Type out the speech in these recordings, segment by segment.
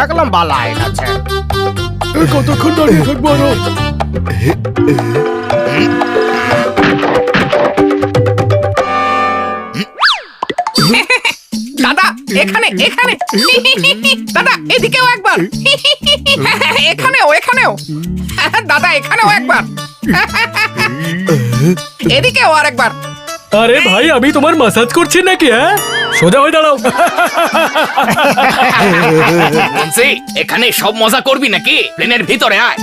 এক লম্বা লাইন আছে। কতক্ষণ দাঁড়িয়ে থাকবো আরো? দাদা এখানে এখানে দাদা এদিকেও একবার, এখানেও এখানেও দাদা এখানেও একবার, এদিকেও আর একবার। আরে ভাই আমি তোমার মাসাজ করছি নাকি? হ্যাঁ সোজা হয়ে দাঁড়াও। বলছি এখানে সব মজা করবি নাকি? প্লেনের ভিতরে আয়।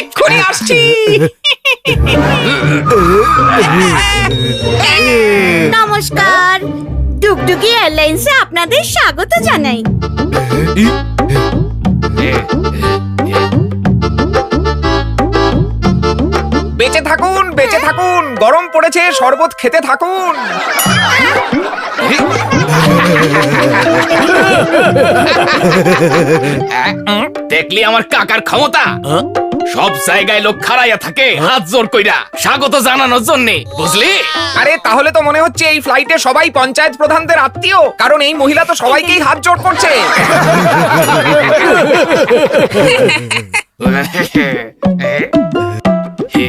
এক্ষুনি আসছি। নমস্কার, ডুগডুগি এয়ারলাইন্সে আপনাদের স্বাগত জানাই। বেঁচে থাকুন বেঁচে থাকুন, গরম পড়েছে, শরবত খেতে থাকুন। দেখলি আমার কাকার ক্ষমতা? সব জায়গায় লোক খাড়াইয়া থাকে হাত জোর কইরা স্বাগত জানানোর জন্য, বুঝলি? আরে তাহলে তো মনে হচ্ছে এই ফ্লাইটে সবাই পঞ্চায়েত প্রধানদের আত্মীয়, কারণ এই মহিলা তো সবাইকেই হাত জোর করছে।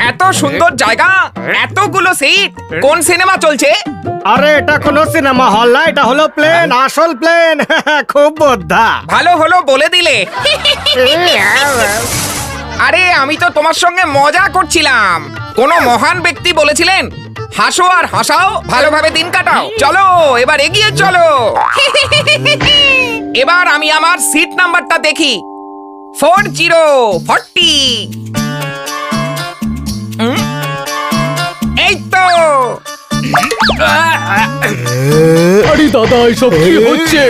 এত সুন্দর জায়গা, এতগুলো সিট, কোন সিনেমা চলছে? আরে এটা কোনো সিনেমা হল না, এটা হলো প্লেন, আসল প্লেন। খুব বোদ্ধা। ভালো হলো বলে দিলে। আরে আমি তো তোমার সঙ্গে মজা করছিলাম। কোন মহান ব্যক্তি বলেছিলেন হাসো আর হাসাও, ভালোভাবে দিন কাটাও। চলো এবার এগিয়ে চলো। এবার আমি আমার সিট নাম্বারটা দেখি। 4040। এই তো। আরে দাদা এসব কি হচ্ছে?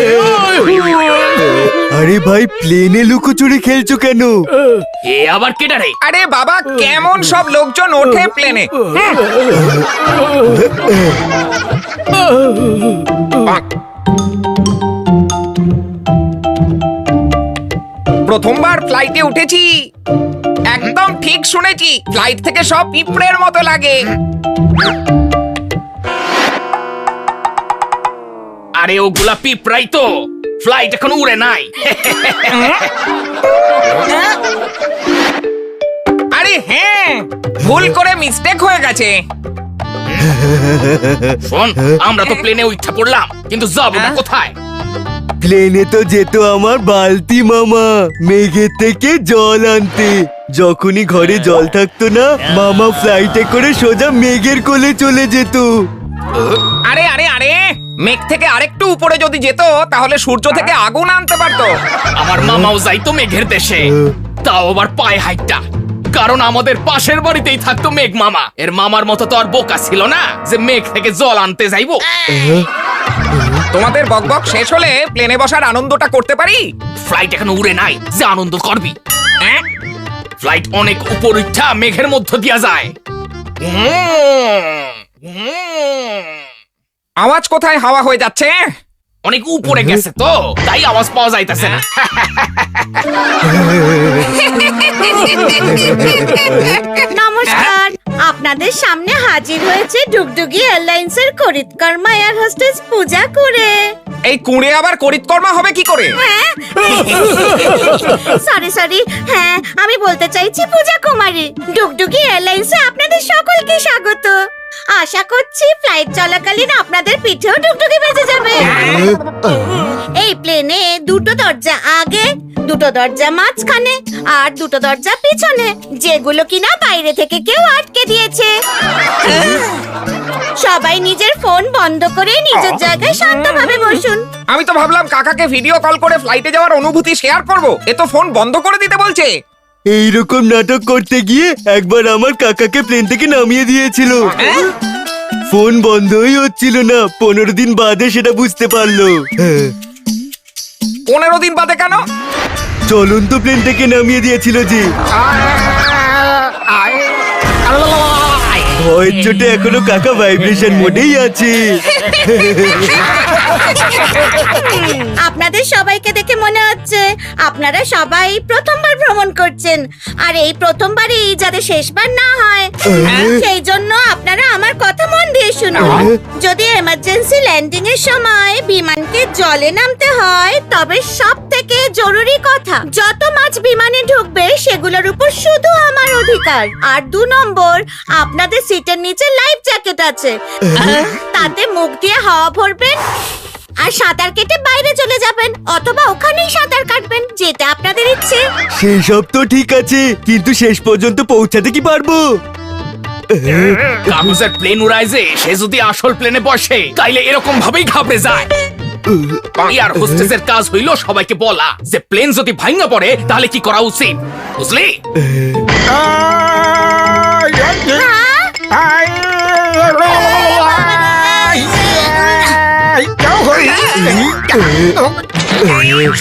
আরে ভাই প্লেনে লুকোচুরি খেলছো কেন? এ আবার কেডা রে? আরে বাবা কেমন সব লোকজন ওঠে প্লেনে। প্রথমবার ফ্লাইটে উঠেছি, একদম ঠিক শুনেছি, ফ্লাইট থেকে সব পিঁপড়ের মতো লাগে। আরে ওগুলা পিঁপড়াই তো, ফ্লাইট এখন উড়ে নাই। আরে হ্যাঁ, ভুল করে মিস্টেক হয়ে গেছে। শোন, আমরা তো প্লেনে উঠে পড়লাম, কিন্তু যাবো না কোথায়? প্লেনে তো যেত আমার বালতি মামা মেঘের থেকে জল আনতে। যখনই ঘরে জল থাকতো না, মামা ফ্লাইটে করে সোজা মেঘের কোলে চলে যেত। আরে আরে আরে, মেঘ থেকে আরেকটু উপরে যদি যেত তাহলে সূর্য থেকে আগুন আনতে পারতো। আমার মামাও যাইতো মেঘের দেশে, তাও আবার পায়ে হাইটা, কারণ আমাদের পাশের বাড়িতেই থাকতো মেঘ মামা। এর মামার মতো তো আর বোকা ছিল না যে মেঘ থেকে জল আনতে যাইবো। তোমাদের বকবক শেষ হলে প্লেনে বসার আনন্দটা করতে পারি। ফ্লাইট এখন উড়ে নাই যে আনন্দ করবি? ফ্লাইট অনেক উপর উঠা মেঘের মধ্য দিয়া যায়। আওয়াজ কোথায় হাওয়া হয়ে যাচ্ছে? অনেক উপরে গেছে তো, তাই আওয়াজ পাওয়া যাইতেছে না। নমস্কার, আপনাদের সামনে হাজির হয়েছে ডুগডুগি এয়ারলাইন্সের করিতকর্মা এয়ার হোস্টেস পূজা করে। এই কুঁড়ে আবার করিতকর্মা হবে কি করে? সরি, হ্যাঁ আমি বলতে চাইছি পূজা কুমারী। ডুগডুগি এয়ারলাইন্সে আপনাদের সকলকে স্বাগত। আশা করছি ফ্লাইট চলাকালীন আপনাদের পিঠেও ডুগডুগি বেজে যাবে। এই প্লেনে দুটো দরজা আগে, দুটো দরজা মাঝখানে আর দুটো দরজা পিছনে, যেগুলো কিনা বাইরে থেকে কেউ আটকে দিয়েছে। সবাই নিজের ফোন বন্ধ করে নিজের জায়গায় শান্তভাবে বসুন। আমি তো ভাবলাম কাকাকে ভিডিও কল করে ফ্লাইটে যাওয়ার অনুভূতি শেয়ার করব, এ তো ফোন বন্ধ করে দিতে বলছে। এইরকম নাটক করতে গিয়ে একবার আমার কাকাকে প্লেন থেকে নামিয়ে দিয়েছিল। ফোন বন্ধই হচ্ছিল না, 15 দিন বাদে সেটা বুঝতে পারলো। 15 দিন বাদে কেন? চলন্ত প্লেন থেকে নামিয়ে দিয়েছিল যে। ভয়ের চোটে এখনো কাকা ভাইব্রেশন মোডেই আছে। আপনাদের আপনাদের সবাইকে দেখে মনে হচ্ছে আপনারা সবাই প্রথমবার ভ্রমণ করছেন, আর এই প্রথমবারই যাতে শেষবার না হয় সেই জন্য আপনারা আমার কথা মন দিয়ে শুনুন। যদি এমার্জেন্সি ল্যান্ডিং এর সময় বিমানকে জলে নামতে হয়, তবে সব থেকে জরুরি কথা, যত মাছ বিমানে ঢুকবে সেগুলোর উপর শুধু আমার অধিকার। আর 2 নম্বর, আপনাদের সিটের নিচে লাইফ জ্যাকেট আছে, তাতে মুখ দিয়ে হাওয়া ভরবেন আর সাঁতার কেটে বাইরে চলে যাবেন, অথবা ওখানেই সাঁতার কাটবেন, যেটা আপনাদের ইচ্ছে। সেই সব তো ঠিক আছে, কিন্তু শেষ পর্যন্ত পৌঁছাতে কি পারবো? কাগজের প্লেন উড়ায় যে, সে যদি আসল প্লেনে বসে তাইলে এরকম ভাবেই ঘাবড়ে যায়। এয়ার হোস্টেসের কাজ হইল সবাইকে বলা যে প্লেন যদি ভাঙা পড়ে তাহলে কি করা উচিত, বুঝলি?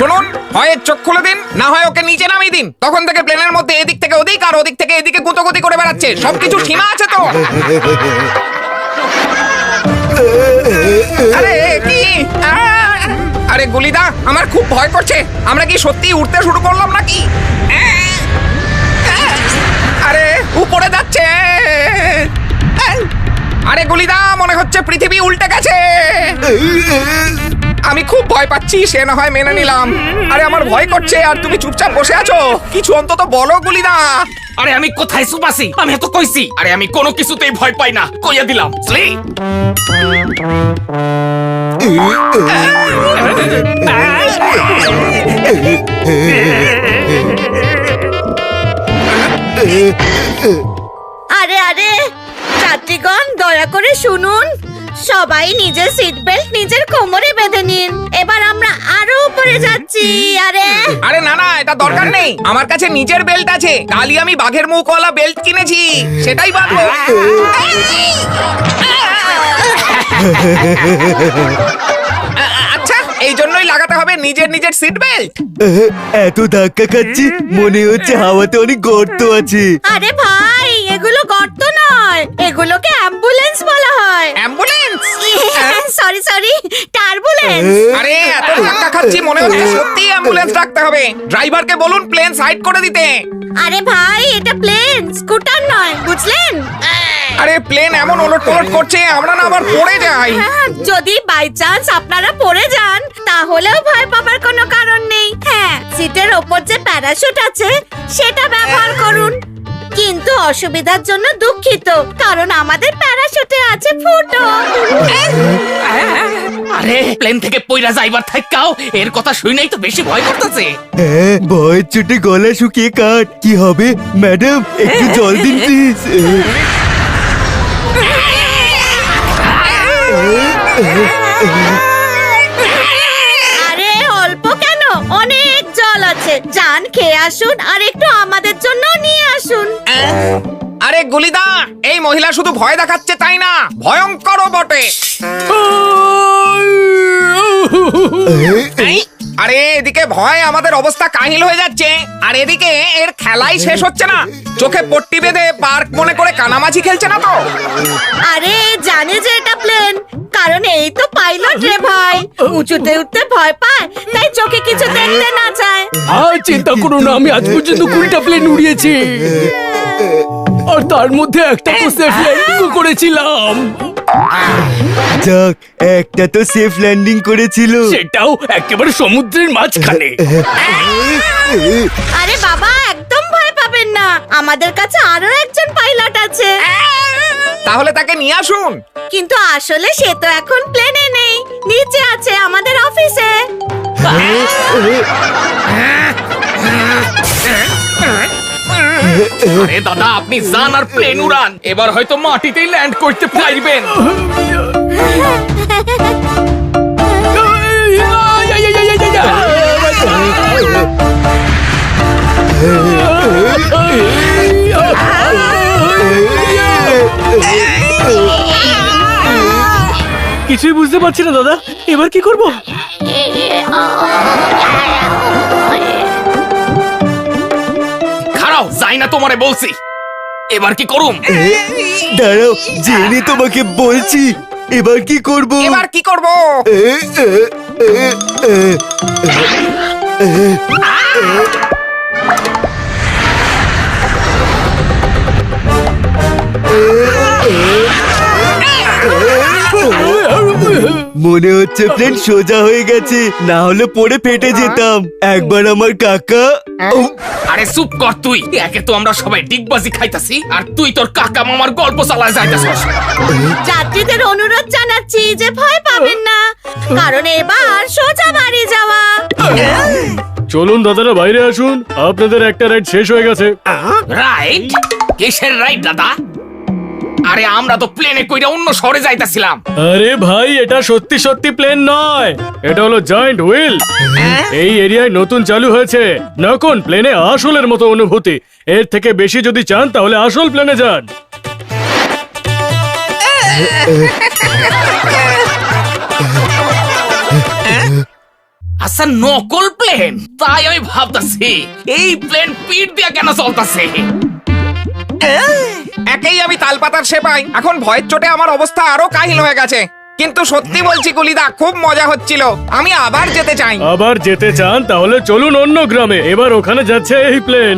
শুনুন, হয় এর চোখ খুলে দিন, না হয় ওকে নিচে নামিয়ে দিন। তখন থেকে প্লেনের মধ্যে এদিক থেকে ওদিক আর ওদিক থেকে এদিকে গুতোগুতি করে বেড়াচ্ছে। সবকিছু সীমা আছে তো? আরে কি? আরে গুলিদা, আমার খুব ভয় করছে। আমরা কি সত্যি উঠতে শুরু করলাম নাকি? আরে উপরে যাচ্ছে। আরে গুলিদা, মনে হচ্ছে পৃথিবী উল্টে গেছে। আমি খুব ভয় পাচ্ছি, সে না হয় মেনে নিলাম। আরে আমার ভয় করছে আর তুমি চুপচাপ বসে আছো, কিছু অন্তত বলো গুলিদা। আরে আমি কোথায় চুপ আছি? আমি তো কইছি। আরে আমি কোনো কিছুতেই ভয় পাই না, কইয়া দিলাম। আরে আরে যাত্রীগণ, দয়া করে শুনুন, সবাই নিজের সিট বেল্ট নিজের কোমরে বেঁধে নিন। এবার আমরা আরো উপরে যাচ্ছি। আরে না না, এটা দরকার নেই, আমার কাছে নিজের বেল্ট আছে। কালই আমি বাঘের মুখওয়ালা বেল্ট কিনেছি, সেটাই বাঁধবো। আচ্ছা, এই জন্যই লাগাতে হবে নিজের নিজের সিট বেল্ট। এত ধাক্কা খাচ্ছি, মনে হচ্ছে হাওয়াতে অনেক গর্ত আছে। আরে ভাই, এগুলো গর্ত নয়, এগুলোকে অ্যাম্বুলেন্স বলা হয়। অ্যাম্বুলেন্স? Sorry sorry, turbulence. আরে এত ধাক্কা খাচ্ছি, মনে হচ্ছে সত্যি অ্যাম্বুলেন্স ডাকতে হবে। ড্রাইভারকে বলুন প্লেন সাইড করে দিতে। আরে ভাই, এটা প্লেন, স্কুটার নয়, বুঝলেন? আরে প্লেন এমন ওলটপালট করছে, আমরা না আবার পড়ে যাই। যদি বাই চান্স আপনারা পড়ে যান, তাহলেও ভয় পাবার কোনো কারণ নেই। হ্যাঁ, সিটের ওপর যে প্যারাশুট আছে সেটা ব্যবহার করুন। কিন্তু অসুবিধার জন্য দুঃখিত, কারণ আমাদের প্যারাশুটে আছে ফুটো। আরে প্লেন থেকে পয়রা যাইবার থাকাও এর কথা শুনেই তো বেশি ভয় করতেছে। হ্যাঁ, ভয়ের চোটে গলা শুকিয়ে কাট। কি হবে ম্যাডাম, একটু জল দিন প্লিজ। আরে অল্প কেন, অনেক জল আছে, যান খেয়ে আসুন আর একটু আমাদের জন্য নিয়ে আসুন। আরে গুলিদা, এই মহিলা শুধু ভয় দেখাচ্ছে তাই না, ভয়ঙ্করও বটে। এই, আরে এদিকে ভয় আমাদের অবস্থা কাহিল হয়ে যাচ্ছে, আর এদিকে এর খেলাই শেষ হচ্ছে না। চোখে পট্টি বেঁধে পার্ক মনে করে কানামাছি খেলছে না তো? আরে জানে যে এটা প্লেন, কারণ এই তো পাইলট রে ভাই, উঁচুতে উঠতে ভয় পায়, তাই চোখে কিছু দেখতে না চায়। আর চিন্তা করো না, আমি আজ পর্যন্ত 20টা প্লেন উড়িয়েছি, আর তার মধ্যে একটা তো সেফ ল্যান্ডিং করেছিলাম। যাক, একটা তো সেফ ল্যান্ডিং করেছিল। সেটাও একেবারে সমুদ্রের মাঝখানে। আরে বাবা, একদম ভয় পাবেন না, আমাদের কাছে আরো একজন পাইলট আছে। তাহলে তাকে নিয়ে আসুন। কিন্তু আসলে সে তো এখন প্লেনে নেই, নিচে আছে আমাদের অফিসে। আরে দাদা, আপনি যান আর প্লেন উড়ান, এবার হয়তো মাটিতেই ল্যান্ড করতে পারবেন। কিছুই বুঝতে পারছি না দাদা, এবার কি করব? খারাও, যাই না তোমারে বলছি। এবার কি করুম? দাঁড়াও, জেনে তোমাকে বলছি। এবার কি করব? এবার কি করব? মনে হচ্ছে প্লেন সোজা হয়ে গেছে, না হলে পড়ে ফেটে যেতাম। একবার আমার কাকা উফ, আরে চুপ কর তুই। একে তো আমরা সবাই ডিগবাজি খাইতাছি, আর তুই তোর কাকা মামার গল্প চালায় যাইতাছিস। যাত্রীদের অনুরোধ জানাচ্ছি যে ভয় পাবেন না, কারণ এবার সোজা বাড়ি যাওয়া। চলুন দাদারা বাইরে আসুন, আপনাদের একটা রাইড শেষ হয়ে গেছে। রাইট? কিসের রাইট দাদা? আরে আমরা তো প্লেনে কইরা অন্য শহরে যাইতাছিলাম। আরে ভাই, এটা সত্যি সত্যি প্লেন নয়, এটা হলো জয়েন্ট হুইল। এই এরিয়ায় নতুন চালু হয়েছে নকন প্লেনে আসলের মতো অনুভূতি। এর থেকে বেশি যদি চান তাহলে আসল প্লেনে যান। আচ্ছা, নকল প্লেন? তাই আমি ভাবতাছি এই প্লেন পিট দিয়া কেন চলতাছে। একেই আমি তালপাতার সেপাই, এখন ভয়ের চোটে আমার অবস্থা আরো কাহিল হয়ে গেছে। কিন্তু সত্যি বলছি কুলিদা, খুব মজা হচ্ছিল। আমি আবার যেতে চাই। আবার যেতে চান তাহলে চলুন অন্য গ্রামে, এবার ওখানে যাচ্ছে এই প্লেন।